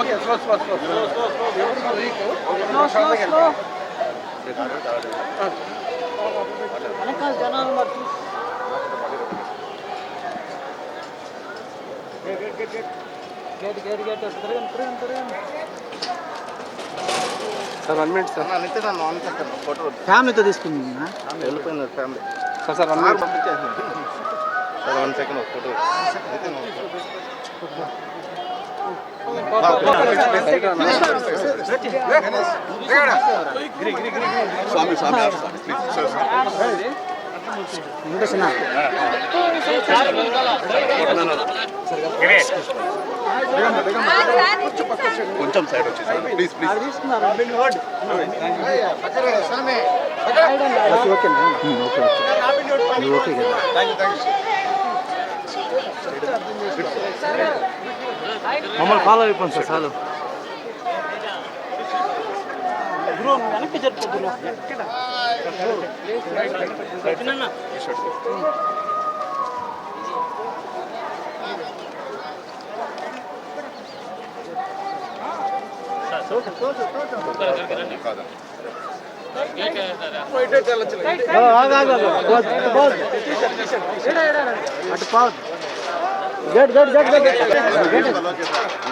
okay slow slow slow slow slow slow వెనకాల జనాలు మరి గేట్ తిరగండి సార్ 1 మినిట్ సార్ అంతే నన్ను ఆన్ సెకండ్ ఫోటో ఫ్యామిలీతో తీసుకుంటున్నా వెళ్ళిపోయింది ఫ్యామిలీ సార్ 1 మినిట్ పంపించేసాను సార్ 1 సెకండ్ ఫోటో స్వామి స్వామి కొంచెం సైడ్ వచ్చేసి ప్లీజ్ ప్లీజ్ ఓకే మమ్మల్ని ఫాలో అయిపోండి సార్ చాలు వెనక్కి జరుపుతున్నా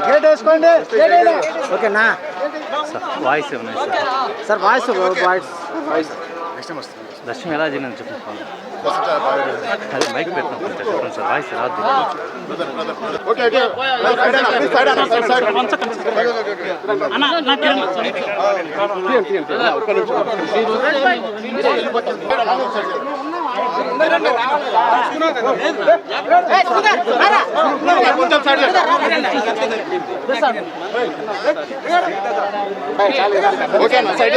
గేట్ వేసుకోండి ఓకేనా వాయిస్ సార్ వాయిస్ వాయిస్ దర్శనం ఎలా చేయని చెప్పండి అది మైక్ పెట్టిన చెప్పండి సార్ వాయిస్ రాదు ఓకేనా సైడ్ సైడ్